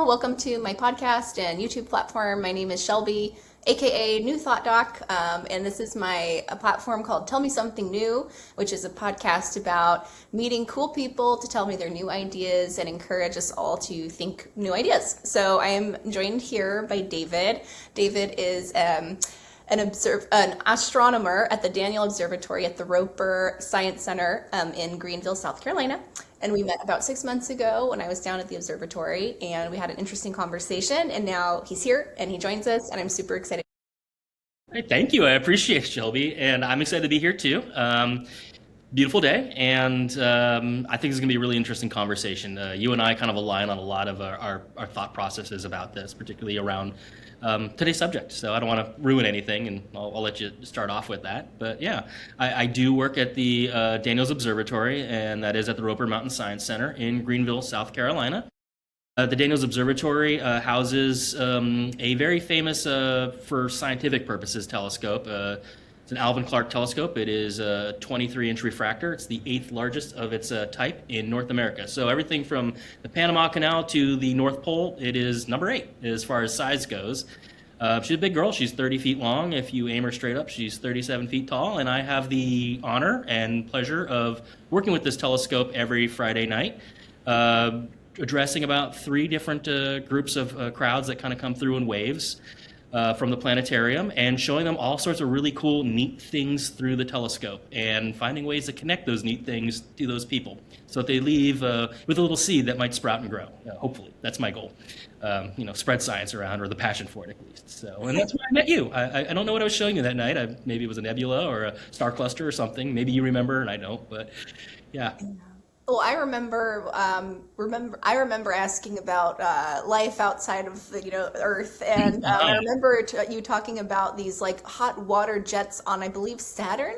Welcome to my podcast and YouTube platform. My name is Shelby, aka New Thought Doc, and this is my a platform called Tell Me Something New, which is a podcast about meeting cool people to tell me their new ideas and encourage us all to think new ideas. So I am joined here by David. David is an astronomer at the Daniels Observatory at the Roper Science Center in Greenville, South Carolina. And we met about 6 months ago when I was down at the observatory, and we had an interesting conversation. And now he's here and he joins us, and I'm super excited. Hey, thank you. I appreciate it, Shelby, and I'm excited to be here too. Beautiful day, and I think it's going to be a really interesting conversation. You and I kind of align on a lot of our thought processes about this, particularly around today's subject. So I don't want to ruin anything, and I'll let you start off with that. But yeah, I do work at the Daniels Observatory, and that is at the Roper Mountain Science Center in Greenville, South Carolina. The Daniels Observatory houses a very famous, for scientific purposes, telescope. It's an Alvin Clark telescope. It is a 23-inch refractor. It's the 8th largest of its type in North America. So everything from the Panama Canal to the North Pole, it is number 8 as far as size goes. She's a big girl. She's 30 feet long. If you aim her straight up, she's 37 feet tall. And I have the honor and pleasure of working with this telescope every Friday night, addressing about 3 different groups of crowds that kind of come through in waves. From the planetarium, and showing them all sorts of really cool, neat things through the telescope, and finding ways to connect those neat things to those people, so that they leave with a little seed that might sprout and grow. Hopefully, that's my goal. Spread science around, or the passion for it at least. So, and that's where I met you. I don't know what I was showing you that night. Maybe it was a nebula or a star cluster or something. Maybe you remember, and I don't. But yeah. Well, I remember asking about life outside of the Earth, and I remember you talking about these like hot water jets on, I believe, Saturn.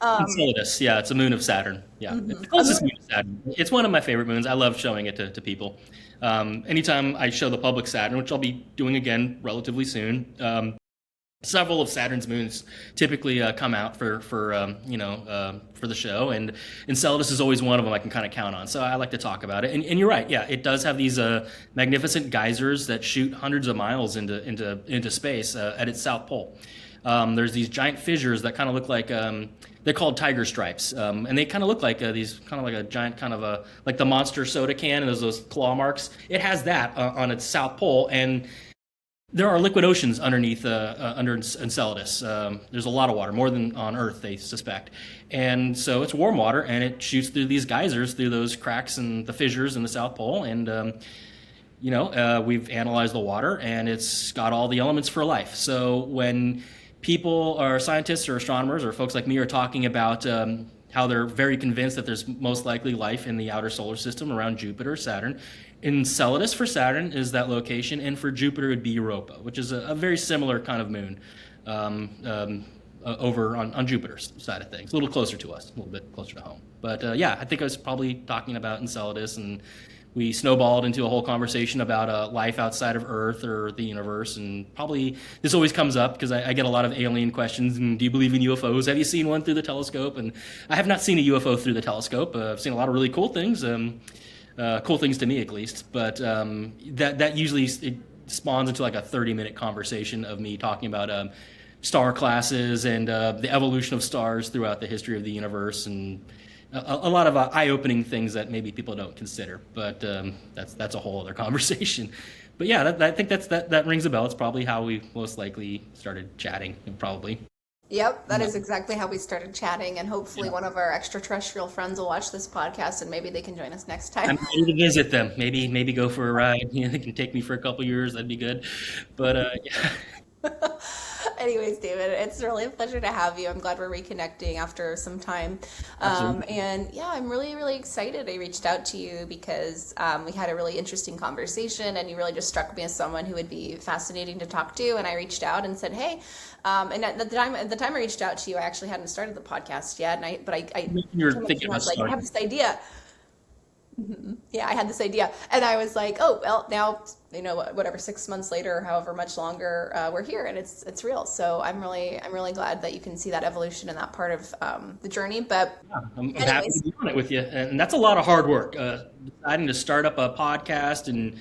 Enceladus, yeah, it's a moon of Saturn. Yeah, it's the closest moon to Saturn. It's one of my favorite moons. I love showing it to people. Anytime I show the public Saturn, which I'll be doing again relatively soon. Several of Saturn's moons typically come out for the show, and Enceladus is always one of them I can kind of count on. So I like to talk about it. And you're right, yeah, it does have these magnificent geysers that shoot hundreds of miles into space at its south pole. There's these giant fissures that kind of look like they're called tiger stripes, and they kind of look like these kind of like a giant kind of like the Monster soda can, and there's those claw marks. It has that on its south pole, and there are liquid oceans underneath, under Enceladus. There's a lot of water, more than on Earth, they suspect. And so it's warm water, and it shoots through these geysers, through those cracks and the fissures in the South Pole. And, we've analyzed the water, and it's got all the elements for life. So when people or scientists or astronomers or folks like me are talking about how they're very convinced that there's most likely life in the outer solar system around Jupiter, Saturn. Enceladus for Saturn is that location, and for Jupiter it would be Europa, which is a very similar kind of moon over on Jupiter's side of things, a little closer to us, a little bit closer to home. But I think I was probably talking about Enceladus, and we snowballed into a whole conversation about life outside of Earth or the universe. And probably this always comes up because I get a lot of alien questions. And do you believe in UFOs? Have you seen one through the telescope? And I have not seen a UFO through the telescope. I've seen a lot of really cool things, cool things to me at least. But that usually it spawns into like a 30-minute conversation of me talking about star classes and the evolution of stars throughout the history of the universe, and a lot of eye-opening things that maybe people don't consider, but that's a whole other conversation. But yeah, I think that rings a bell. It's probably how we most likely started chatting, probably. Yep, that is exactly how we started chatting, and hopefully one of our extraterrestrial friends will watch this podcast, and maybe they can join us next time. I'm ready to visit them. Maybe go for a ride. They can take me for a couple years. That'd be good. But yeah. Anyways, David, it's really a pleasure to have you. I'm glad we're reconnecting after some time. And yeah, I'm really, really excited. I reached out to you because we had a really interesting conversation, and you really just struck me as someone who would be fascinating to talk to. And I reached out and said, hey, and at the time I reached out to you, I actually hadn't started the podcast yet. And You're thinking about like, I have this idea. Yeah, I had this idea, and I was like, oh, well, now, whatever, 6 months later, or however much longer, we're here, and it's real. So I'm really glad that you can see that evolution in that part of the journey. But yeah, I'm happy to be on it with you, and that's a lot of hard work. Deciding to start up a podcast and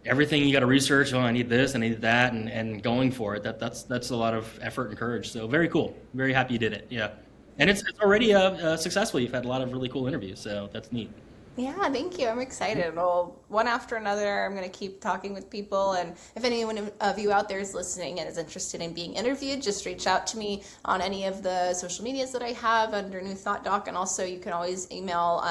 everything you got to research. Oh, I need this, I need that, and going for it. That's a lot of effort and courage. So very cool. Very happy you did it. Yeah, and it's already successful. You've had a lot of really cool interviews, so that's neat. Yeah, thank you. I'm excited. Well, one after another, I'm going to keep talking with people. And if anyone of you out there is listening and is interested in being interviewed, just reach out to me on any of the social medias that I have under New Thought Doc. And also, you can always email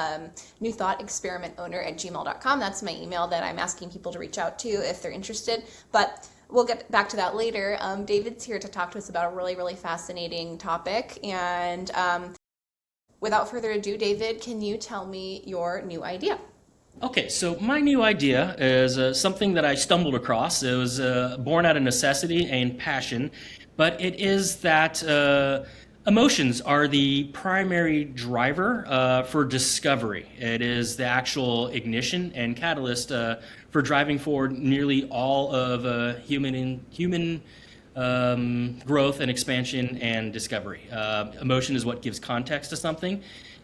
newthoughtexperimentowner@gmail.com. That's my email that I'm asking people to reach out to if they're interested. But we'll get back to that later. David's here to talk to us about a really, really fascinating topic. And without further ado, David, can you tell me your new idea? Okay, so my new idea is something that I stumbled across. It was born out of necessity and passion, but it is that emotions are the primary driver for discovery. It is the actual ignition and catalyst for driving forward nearly all of human growth and expansion and discovery. Emotion is what gives context to something.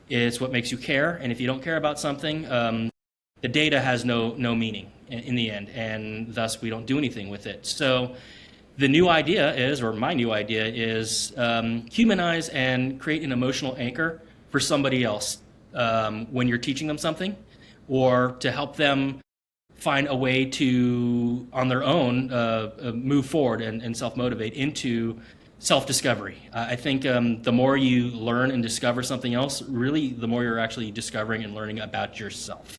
It's what makes you care. And if you don't care about something, the data has no meaning in the end, and thus we don't do anything with it. So the new idea is, or my new idea is, humanize and create an emotional anchor for somebody else when you're teaching them something, or to help them find a way to, on their own, move forward and self-motivate into self-discovery. I think the more you learn and discover something else, really, the more you're actually discovering and learning about yourself.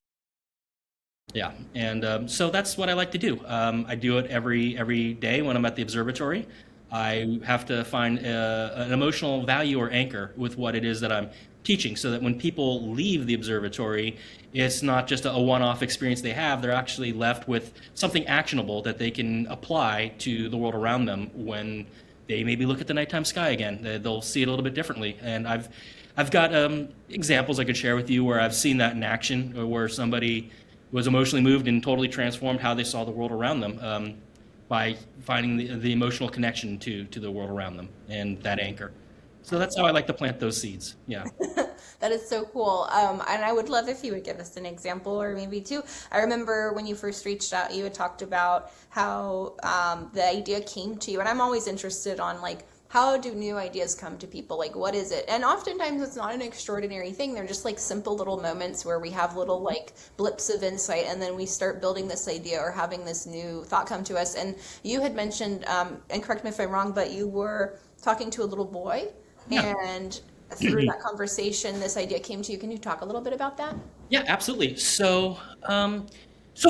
Yeah, and so that's what I like to do. I do it every day when I'm at the observatory. I have to find an emotional value or anchor with what it is that I'm teaching, so that when people leave the observatory, it's not just a one-off experience they have. They're actually left with something actionable that they can apply to the world around them when they maybe look at the nighttime sky again. They'll see it a little bit differently. And I've got examples I could share with you where I've seen that in action, or where somebody was emotionally moved and totally transformed how they saw the world around them by finding the emotional connection to the world around them and that anchor. So that's how I like to plant those seeds. Yeah. That is so cool. And I would love if you would give us an example or maybe two. I remember when you first reached out, you had talked about how the idea came to you. And I'm always interested on like, how do new ideas come to people? Like, what is it? And oftentimes it's not an extraordinary thing. They're just like simple little moments where we have little like blips of insight, and then we start building this idea or having this new thought come to us. And you had mentioned, and correct me if I'm wrong, but you were talking to a little boy. Yeah. And through that conversation, this idea came to you. Can you talk a little bit about that? Yeah, absolutely. So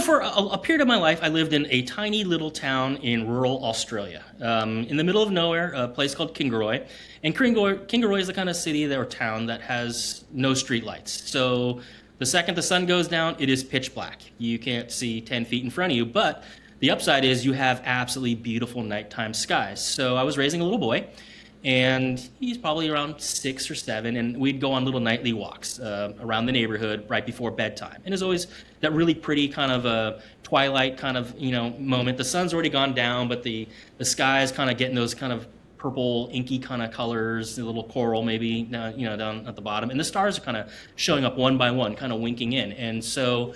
for a period of my life, I lived in a tiny little town in rural Australia, in the middle of nowhere, a place called Kingaroy. And Kingaroy is the kind of city or town that has no streetlights. So the second the sun goes down, it is pitch black. You can't see 10 feet in front of you, but the upside is you have absolutely beautiful nighttime skies. So I was raising a little boy, and he's probably around 6 or 7, and we'd go on little nightly walks around the neighborhood right before bedtime. And there's always that really pretty kind of twilight kind of moment. The sun's already gone down, but the sky is kind of getting those kind of purple, inky kind of colors, a little coral maybe, down at the bottom, and the stars are kind of showing up one by one, kind of winking in. And so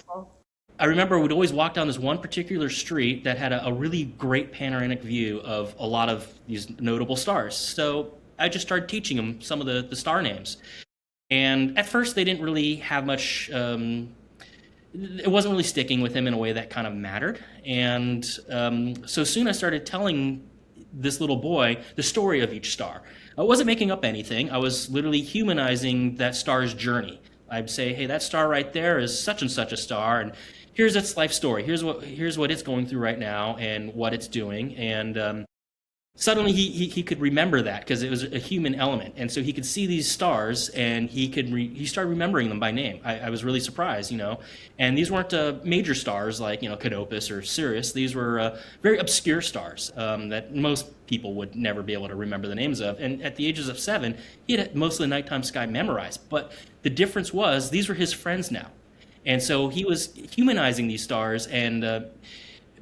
I remember we'd always walk down this one particular street that had a really great panoramic view of a lot of these notable stars. So I just started teaching them some of the star names. And at first they didn't really have much, it wasn't really sticking with him in a way that kind of mattered. And so soon I started telling this little boy the story of each star. I wasn't making up anything. I was literally humanizing that star's journey. I'd say, hey, that star right there is such and such a star, and here's its life story. Here's what it's going through right now and what it's doing. And suddenly he could remember that because it was a human element. And so he could see these stars, and he started remembering them by name. I was really surprised, And these weren't major stars like, Canopus or Sirius. These were very obscure stars that most people would never be able to remember the names of. And at the ages of 7, he had most of the nighttime sky memorized. But the difference was these were his friends now. And so he was humanizing these stars and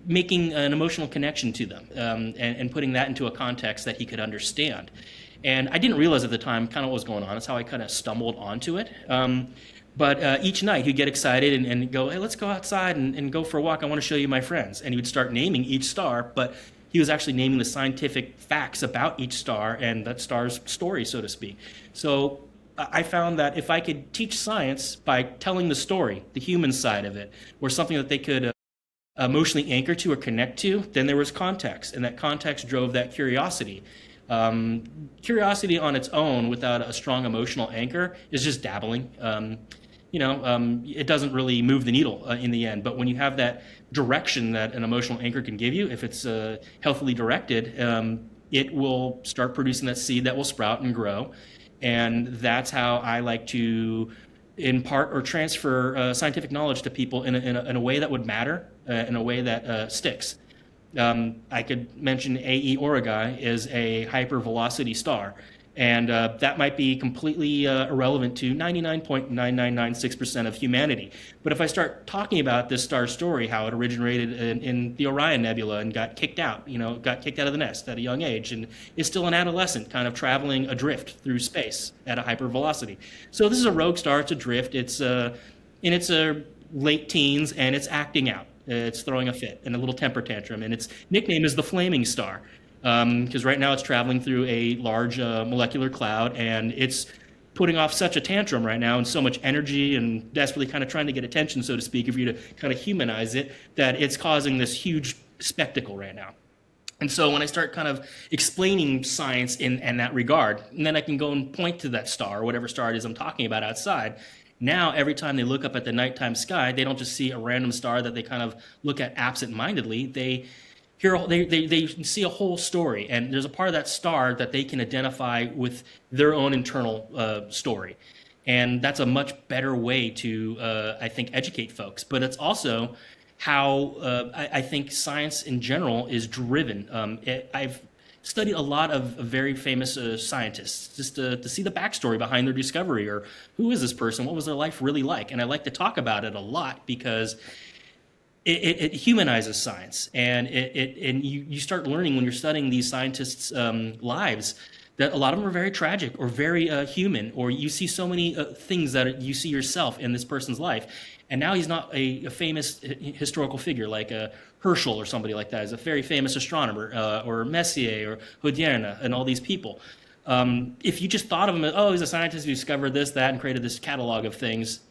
making an emotional connection to them and putting that into a context that he could understand. And I didn't realize at the time kind of what was going on. That's how I kind of stumbled onto it. But each night he'd get excited and go, hey, let's go outside and go for a walk. I want to show you my friends. And he would start naming each star, but he was actually naming the scientific facts about each star and that star's story, so to speak. So I found that if I could teach science by telling the story, the human side of it, or something that they could emotionally anchor to or connect to, then there was context, and that context drove that curiosity. Curiosity on its own without a strong emotional anchor is just dabbling. It doesn't really move the needle in the end. But when you have that direction that an emotional anchor can give you, if it's healthily directed, it will start producing that seed that will sprout and grow. And that's how I like to impart or transfer scientific knowledge to people in a way that would matter, in a way that sticks. I could mention AE Aurigae is a hypervelocity star, and that might be completely irrelevant to 99.9996% of humanity. But if I start talking about this star's story, how it originated in the Orion Nebula and got kicked out, got kicked out of the nest at a young age, and is still an adolescent, kind of traveling adrift through space at a hypervelocity. So this is a rogue star. It's adrift. It's in its late teens, and it's acting out. It's throwing a fit and a little temper tantrum, and its nickname is the Flaming Star, because right now it's traveling through a large molecular cloud, and it's putting off such a tantrum right now and so much energy and desperately kind of trying to get attention, so to speak, if you to kind of humanize it, that it's causing this huge spectacle right now. And so when I start kind of explaining science in that regard, and then I can go and point to that star, whatever star it is I'm talking about outside. Now, every time they look up at the nighttime sky, they don't just see a random star that they kind of look at absent-mindedly. They see a whole story, and there's a part of that star that they can identify with their own internal story. And that's a much better way to, I think, educate folks. But it's also how I think science in general is driven. I've studied a lot of very famous scientists just to see the backstory behind their discovery, or who is this person, what was their life really like. And I like to talk about it a lot because it humanizes science, and you start learning when you're studying these scientists' lives that a lot of them are very tragic or very human, or you see so many things that you see yourself in this person's life. And now he's not a famous historical figure like Herschel or somebody like that. He's a very famous astronomer, or Messier or Hodierna and all these people. If you just thought of him as, oh, he's a scientist who discovered this, that, and created this catalog of things,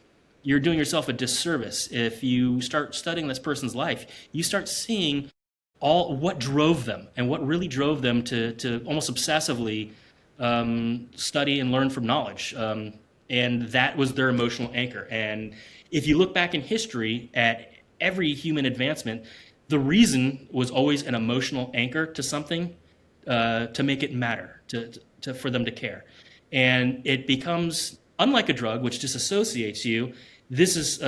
you're doing yourself a disservice. If you start studying this person's life, you start seeing all what drove them and what really drove them to almost obsessively study and learn from knowledge. And that was their emotional anchor. And if you look back in history at every human advancement, the reason was always an emotional anchor to something to make it matter, for them to care. And it becomes, unlike a drug, which disassociates you, this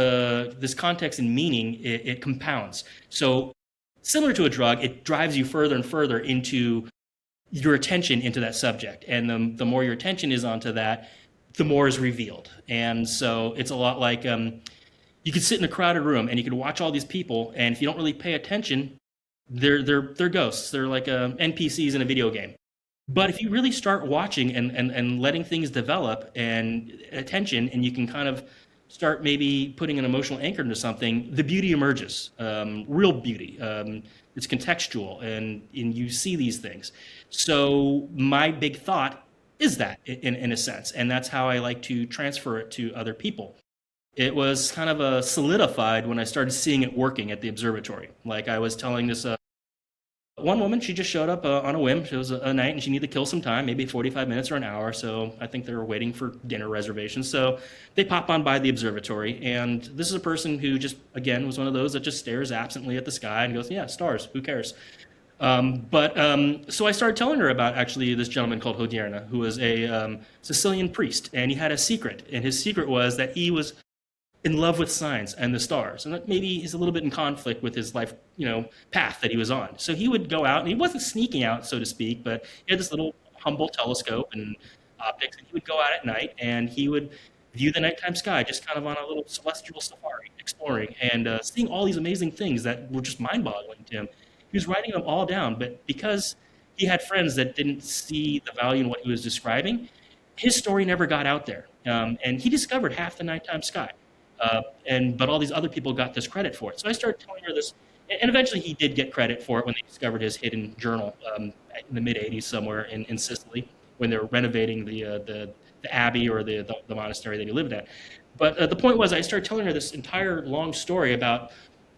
context and meaning, it compounds. So similar to a drug, it drives you further and further into your attention into that subject. And the more your attention is onto that, the more is revealed. And so it's a lot like you could sit in a crowded room and you could watch all these people, and if you don't really pay attention, they're ghosts. They're like NPCs in a video game. But if you really start watching and letting things develop and attention, and you can kind of start maybe putting an emotional anchor into something, the beauty emerges, real beauty. It's contextual, and you see these things. So my big thought is that, in a sense, and that's how I like to transfer it to other people. It was kind of solidified when I started seeing it working at the observatory. Like I was telling this one woman, she just showed up on a whim. It was a night, and she needed to kill some time, maybe 45 minutes or an hour. So I think they were waiting for dinner reservations. So they pop on by the observatory, and this is a person who just, again, was one of those that just stares absently at the sky and goes, yeah, stars, who cares? So I started telling her about actually this gentleman called Hodierna, who was a Sicilian priest, and he had a secret. And his secret was that he was in love with science and the stars, and that maybe he's a little bit in conflict with his life, path that he was on. So he would go out, and he wasn't sneaking out, so to speak, but he had this little humble telescope and optics, and he would go out at night, and he would view the nighttime sky, just kind of on a little celestial safari, exploring and seeing all these amazing things that were just mind-boggling to him. He was writing them all down, but because he had friends that didn't see the value in what he was describing, his story never got out there. And he discovered half the nighttime sky. But all these other people got this credit for it. So I started telling her this, and eventually he did get credit for it when they discovered his hidden journal in the mid '80s somewhere in Sicily when they were renovating the abbey or the monastery that he lived at. But the point was, I started telling her this entire long story about,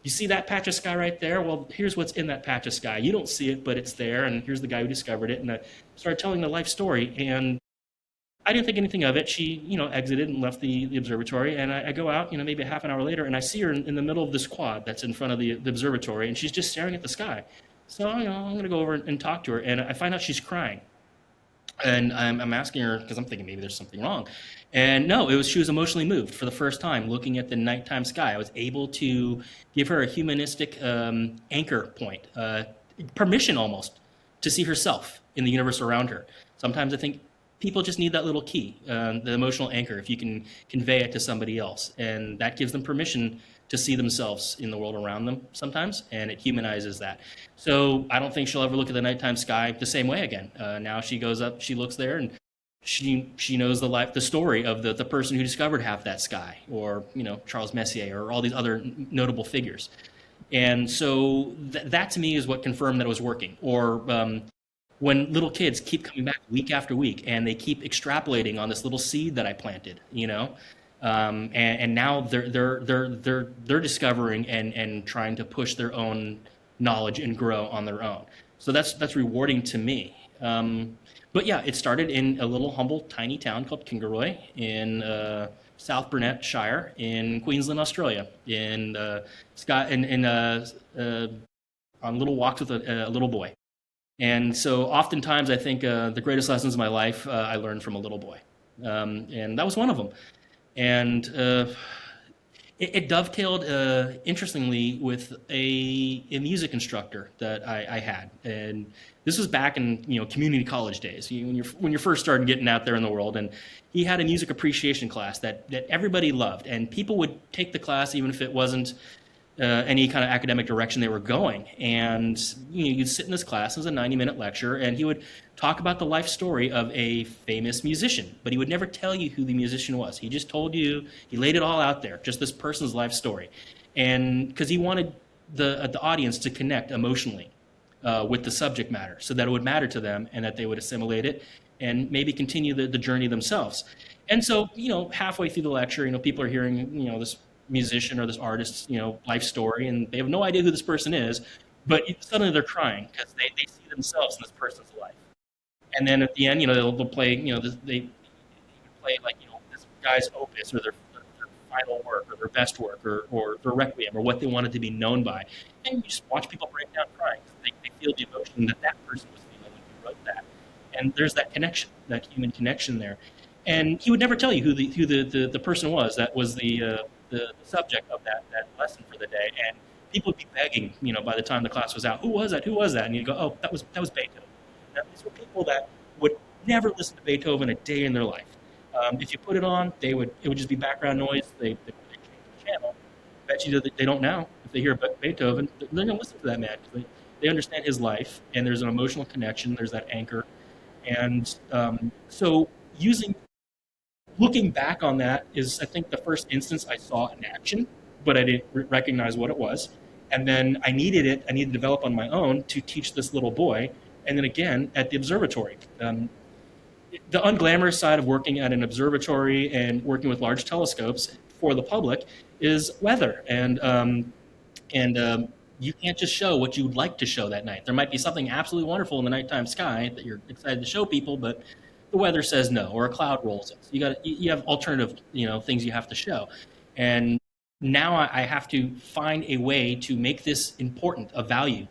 you see that patch of sky right there? Well, here's what's in that patch of sky. You don't see it, but it's there, and here's the guy who discovered it. And I started telling the life story, and I didn't think anything of it. She, exited and left the observatory, and I go out, maybe a half an hour later, and I see her in the middle of this quad that's in front of the observatory, and she's just staring at the sky. So, I'm going to go over and talk to her, and I find out she's crying. And I'm asking her, because I'm thinking maybe there's something wrong. And no, she was emotionally moved for the first time looking at the nighttime sky. I was able to give her a humanistic anchor point, permission almost, to see herself in the universe around her. Sometimes I think people just need that little key, the emotional anchor, if you can convey it to somebody else. And that gives them permission to see themselves in the world around them sometimes, and it humanizes that. So I don't think she'll ever look at the nighttime sky the same way again. Now she goes up, she looks there, and she knows the story of the person who discovered half that sky, or Charles Messier, or all these other notable figures. And so that to me is what confirmed that it was working. Or when little kids keep coming back week after week and they keep extrapolating on this little seed that I planted, and now they're discovering and trying to push their own knowledge and grow on their own. So that's rewarding to me. But yeah, it started in a little humble, tiny town called Kingaroy in South Burnett Shire in Queensland, Australia, on little walks with a little boy. And so oftentimes I think the greatest lessons of my life I learned from a little boy. And that was one of them. And it dovetailed, interestingly, with a music instructor that I had. And this was back in community college days, when you're first starting getting out there in the world. And he had a music appreciation class that everybody loved. And people would take the class even if it wasn't any kind of academic direction they were going. And you'd sit in this class, it was a 90-minute lecture, and he would talk about the life story of a famous musician, but he would never tell you who the musician was. He just told you, he laid it all out there, just this person's life story. And because he wanted the audience to connect emotionally with the subject matter, so that it would matter to them and that they would assimilate it and maybe continue the journey themselves. And so, halfway through the lecture, people are hearing, this musician or this artist's life story, and they have no idea who this person is, but suddenly they're crying because they see themselves in this person's life. And then at the end, they'll play, they play like this guy's opus or their final work or their best work or their requiem or what they wanted to be known by, and you just watch people break down crying because they feel the emotion that person was feeling when he wrote that. And there's that connection, that human connection there. And he would never tell you who the person was that was the subject of that lesson for the day, and people would be begging, by the time the class was out, who was that? And you'd go, oh, that was Beethoven. Now, these were people that would never listen to Beethoven a day in their life. If you put it on, it would just be background noise. They change the channel. I bet you that they don't now. If they hear Beethoven, they're going to listen to that man because they understand his life, and there's an emotional connection. There's that anchor, and so looking back on that is, I think, the first instance I saw in action, but I didn't recognize what it was. And then I needed to develop on my own to teach this little boy. And then again, at the observatory. The unglamorous side of working at an observatory and working with large telescopes for the public is weather. And you can't just show what you would like to show that night. There might be something absolutely wonderful in the nighttime sky that you're excited to show people, but the weather says no, or a cloud rolls in. So you have alternative, things you have to show. And now I have to find a way to make this important, a value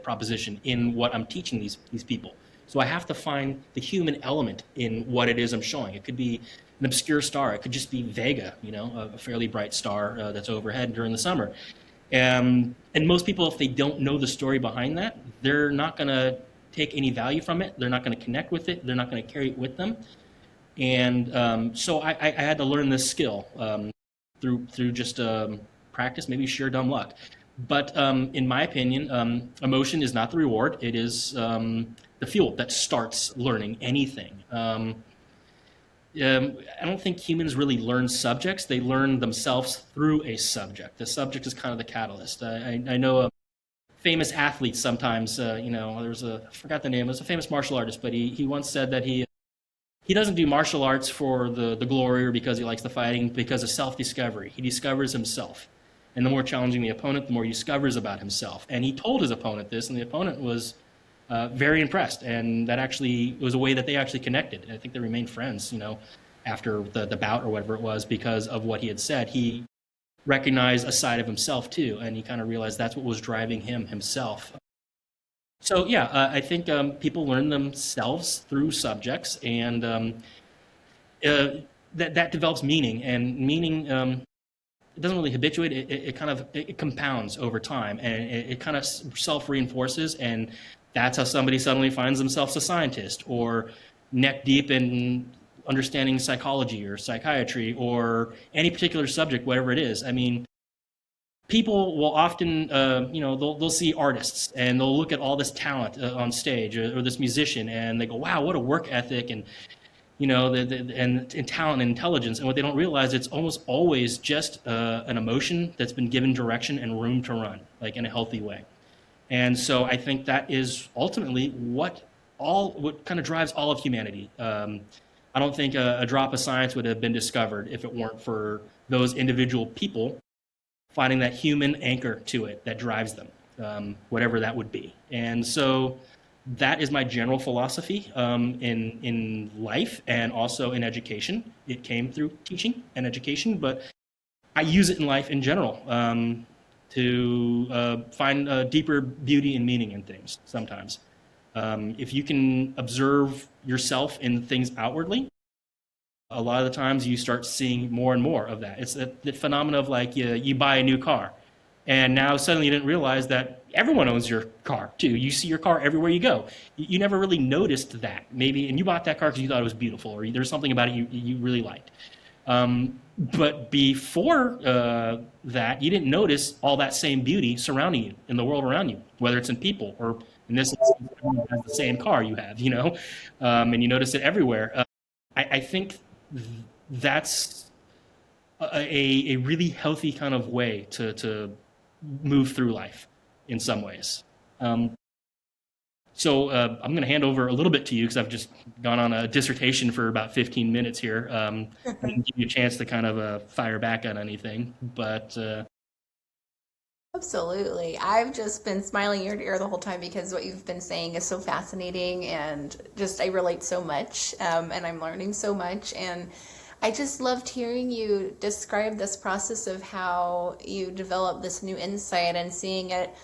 proposition in what I'm teaching these people. So I have to find the human element in what it is I'm showing. It could be an obscure star. It could just be Vega, a fairly bright star that's overhead during the summer. And most people, if they don't know the story behind that, they're not going to take any value from it. They're not going to connect with it. They're not going to carry it with them. And so I had to learn this skill through just practice, maybe sheer dumb luck. But in my opinion, emotion is not the reward. It is the fuel that starts learning anything. I don't think humans really learn subjects. They learn themselves through a subject. The subject is kind of the catalyst. I know a famous athlete sometimes, there's I forgot the name, it was a famous martial artist, but he once said that he doesn't do martial arts for the glory or because he likes the fighting, because of self-discovery. He discovers himself. And the more challenging the opponent, the more he discovers about himself. And he told his opponent this, and the opponent was very impressed. And that actually was a way that they actually connected. And I think they remained friends, after the bout or whatever it was, because of what he had said. He recognized a side of himself too, and he kind of realized that's what was driving him himself. So yeah, I think people learn themselves through subjects, and that develops meaning, and meaning it doesn't really habituate. It compounds over time, and it kind of self-reinforces, and that's how somebody suddenly finds themselves a scientist or neck deep in understanding psychology or psychiatry or any particular subject, whatever it is. I mean, people will often, they'll see artists and they'll look at all this talent on stage, or this musician, and they go, wow, what a work ethic, and and talent and intelligence. And what they don't realize, it's almost always just an emotion that's been given direction and room to run, like in a healthy way. And so I think that is ultimately what kind of drives all of humanity. I don't think a drop of science would have been discovered if it weren't for those individual people finding that human anchor to it that drives them, whatever that would be. And so that is my general philosophy in life and also in education. It came through teaching and education, but I use it in life in general to find a deeper beauty and meaning in things sometimes. If you can observe yourself in things outwardly, a lot of the times you start seeing more and more of that. It's the phenomena of like you buy a new car, and now suddenly you didn't realize that everyone owns your car too. You see your car everywhere you go. You never really noticed that, maybe, and you bought that car because you thought it was beautiful, or there's something about it you really liked. But before that, you didn't notice all that same beauty surrounding you in the world around you, whether it's in people or in this instance, everyone has the same car you have, and you notice it everywhere. I think that's a really healthy kind of way to move through life in some ways. So I'm going to hand over a little bit to you because I've just gone on a dissertation for about 15 minutes here. I didn't give you a chance to kind of fire back on anything, but Absolutely. I've just been smiling ear to ear the whole time because what you've been saying is so fascinating, and just I relate so much, and I'm learning so much. And I just loved hearing you describe this process of how you developed this new insight and seeing it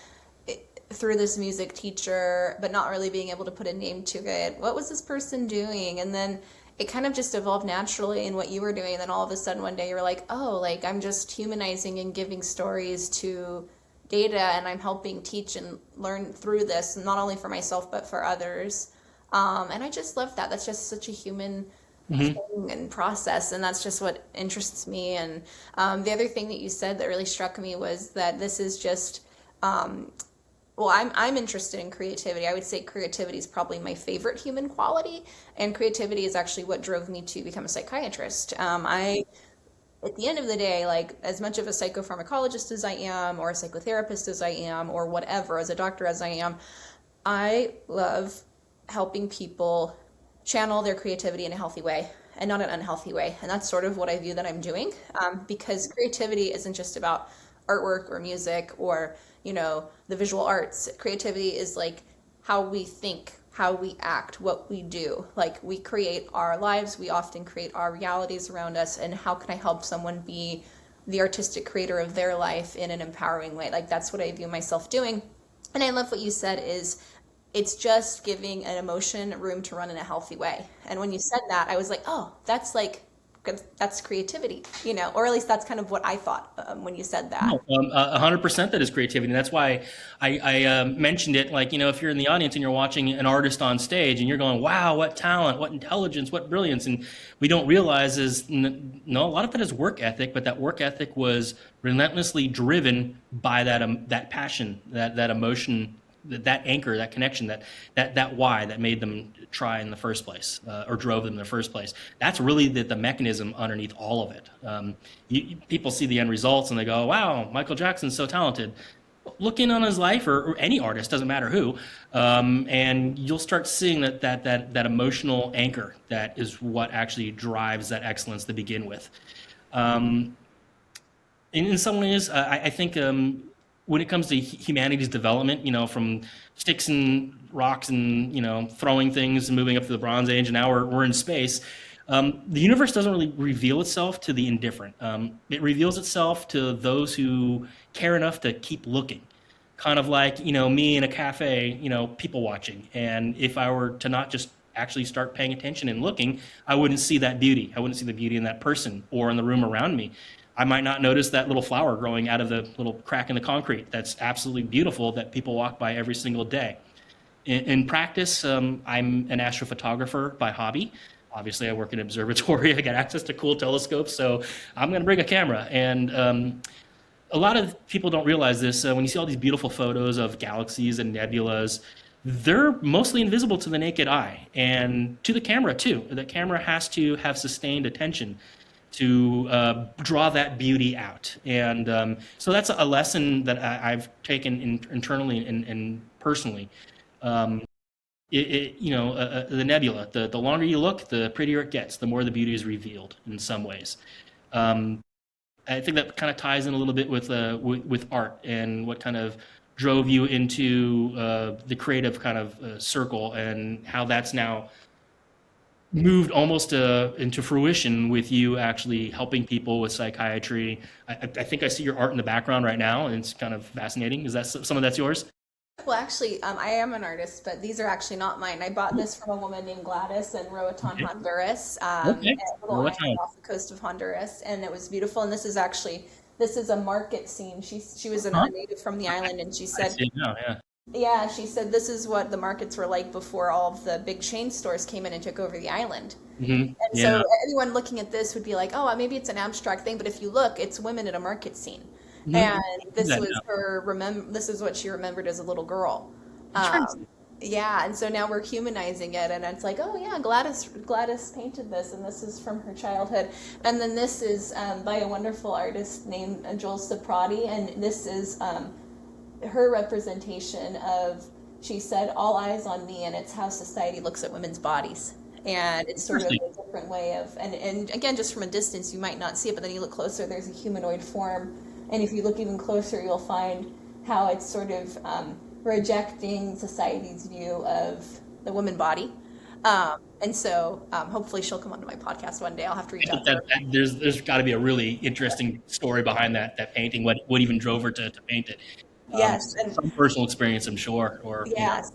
through this music teacher, but not really being able to put a name to it. What was this person doing? And then it kind of just evolved naturally in what you were doing. And then all of a sudden one day you were like, oh, like I'm just humanizing and giving stories to data, and I'm helping teach and learn through this, not only for myself, but for others. And I just love that. That's just such a human thing and process. And that's just what interests me. And the other thing that you said that really struck me was that this is just, well, I'm interested in creativity. I would say creativity is probably my favorite human quality, and creativity is actually what drove me to become a psychiatrist. At the end of the day, like as much of a psychopharmacologist as I am, or a psychotherapist as I am, or whatever, as a doctor as I am, I love helping people channel their creativity in a healthy way and not an unhealthy way. And that's sort of what I view that I'm doing, because creativity isn't just about artwork or music or, the visual arts. Creativity is like how we think, how we act, what we do. Like we create our lives, we often create our realities around us, and how can I help someone be the artistic creator of their life in an empowering way? Like that's what I view myself doing. And I love what you said is it's just giving an emotion room to run in a healthy way. And when you said that, I was like, oh, that's creativity, or at least that's kind of what I thought when you said that. 100% that is creativity. And that's why I mentioned it. Like, if you're in the audience and you're watching an artist on stage and you're going, wow, what talent, what intelligence, what brilliance. And we don't realize no, a lot of that is work ethic, but that work ethic was relentlessly driven by that passion, that emotion that anchor, that connection, that why that made them try in the first place, or drove them in the first place. That's really the mechanism underneath all of it. People see the end results and they go, wow, Michael Jackson's so talented. Look in on his life, or any artist, doesn't matter who, and you'll start seeing that emotional anchor that is what actually drives that excellence to begin with. In some ways, I think when it comes to humanity's development, from sticks and rocks and throwing things and moving up to the Bronze Age, and now we're in space. The universe doesn't really reveal itself to the indifferent. It reveals itself to those who care enough to keep looking. Kind of like, me in a cafe, people watching. And if I were to not just actually start paying attention and looking, I wouldn't see that beauty. I wouldn't see the beauty in that person or in the room around me. I might not notice that little flower growing out of the little crack in the concrete. That's absolutely beautiful that people walk by every single day. In practice, I'm an astrophotographer by hobby. Obviously, I work in an observatory. I got access to cool telescopes, so I'm going to bring a camera. And a lot of people don't realize this. When you see all these beautiful photos of galaxies and nebulas, they're mostly invisible to the naked eye, and to the camera too. The camera has to have sustained attention to draw that beauty out. And so that's a lesson that I've taken internally and personally. The nebula, the longer you look, the prettier it gets, the more the beauty is revealed in some ways. I think that kind of ties in a little bit with art and what kind of drove you into the creative kind of circle, and how that's now moved almost into fruition with you actually helping people with psychiatry. I think I see your art in the background right now, and it's kind of fascinating. Is that some of that's yours? Well, actually, I am an artist, but these are actually not mine. I bought this from a woman named Gladys in Roatan, Okay. Honduras, Okay. a little Roatan. island off the coast of Honduras, and it was beautiful. And this is a market scene. She was Huh? a native from the island, and she I said, see it now. Yeah. yeah, she said this is what the markets were like before all of the big chain stores came in and took over the island. Hmm. And Yeah. so anyone looking at this would be like, oh, maybe it's an abstract thing, but if you look, it's women at a market scene. Hmm. And See this that was now. this is what she remembered as a little girl. Interesting. Yeah, and so now we're humanizing it, and it's like, oh yeah, Gladys painted this, and this is from her childhood. And then this is by a wonderful artist named Joel Saprati, and this is her representation of, she said, all eyes on me, and it's how society looks at women's bodies. And it's sort of Interesting. a different way of, and again, just from a distance, you might not see it, but then you look closer, there's a humanoid form. And if you look even closer, you'll find how it's sort of rejecting society's view of the woman body. And so hopefully she'll come onto my podcast one day. I'll have to I reach think out to her. there's got to be a really interesting story behind that painting. What even drove her to paint it? Yes, and Some personal experience, I'm sure, or yes.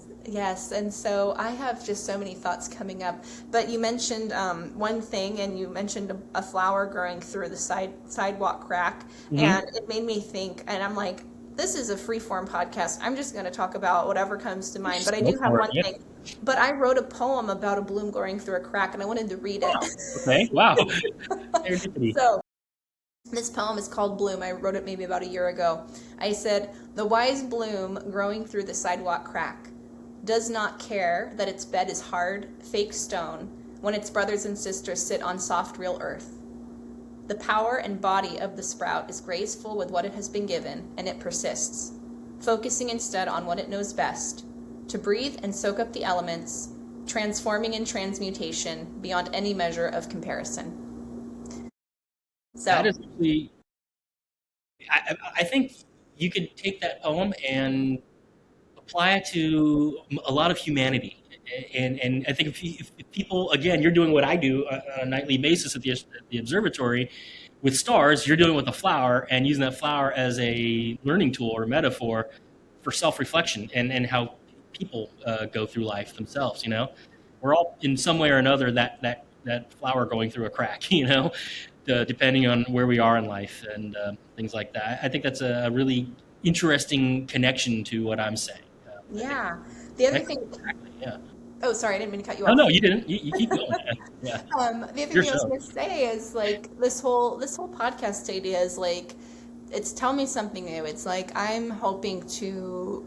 And so I have just so many thoughts coming up. But you mentioned one thing, and you mentioned a flower growing through the sidewalk crack, Mhm. and it made me think. And I'm like, this is a free form podcast. I'm just going to talk about whatever comes to mind. But I Go do have for it. one Yeah. thing. But I wrote a poem about a bloom growing through a crack, and I wanted to read it. Okay. Wow. Serendipity. So this poem is called Bloom. I wrote it maybe about a year ago. I said, the wise bloom growing through the sidewalk crack does not care that its bed is hard, fake stone, when its brothers and sisters sit on soft, real earth. The power and body of the sprout is graceful with what it has been given, and it persists, focusing instead on what it knows best, to breathe and soak up the elements, transforming in transmutation beyond any measure of comparison. So That is actually, I think you could take that poem and apply it to a lot of humanity. And I think if people, again, you're doing what I do on a nightly basis at the observatory with stars, you're doing it with a flower and using that flower as a learning tool or metaphor for self-reflection and how people go through life themselves. We're all in some way or another that flower going through a crack. Depending on where we are in life and things like that. I think that's a really interesting connection to what I'm saying. I think yeah. The other thing, exactly, yeah. oh, sorry, I didn't mean to cut you Oh off. no, you didn't. You keep going. Yeah, The other your thing I was show. going to say is like this whole podcast idea is like, it's tell me something new. It's like I'm hoping to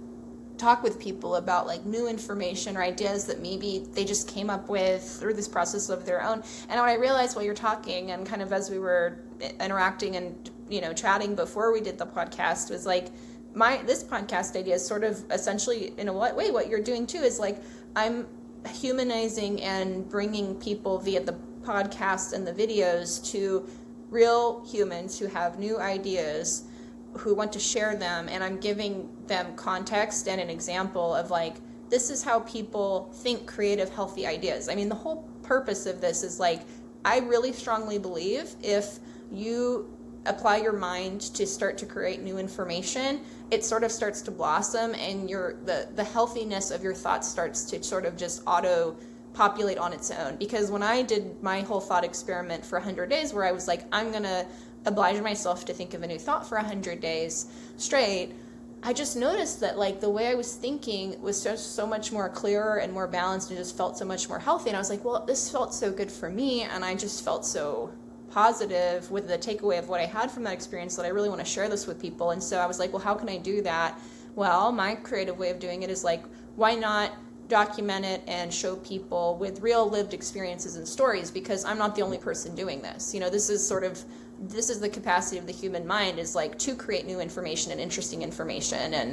talk with people about like new information or ideas that maybe they just came up with through this process of their own. And what I realized while you're talking and kind of as we were interacting and, you know, chatting before we did the podcast was like, this podcast idea is sort of essentially in a way what you're doing too is like I'm humanizing and bringing people via the podcast and the videos to real humans who have new ideas, who want to share them, and I'm giving them context and an example of like, this is how people think creative, healthy ideas. I mean, the whole purpose of this is like, I really strongly believe if you apply your mind to start to create new information, it sort of starts to blossom, and the healthiness of your thoughts starts to sort of just auto populate on its own. Because when I did my whole thought experiment for 100 days where I was like, I'm gonna oblige myself to think of a new thought for 100 days straight, I just noticed that like the way I was thinking was just so much more clearer and more balanced and just felt so much more healthy. And I was like, well, this felt so good for me, and I just felt so positive with the takeaway of what I had from that experience that I really want to share this with people. And so I was like, well, how can I do that? Well, my creative way of doing it is like, why not document it and show people with real lived experiences and stories, because I'm not the only person doing this. You know, this is the capacity of the human mind, is like to create new information and interesting information. And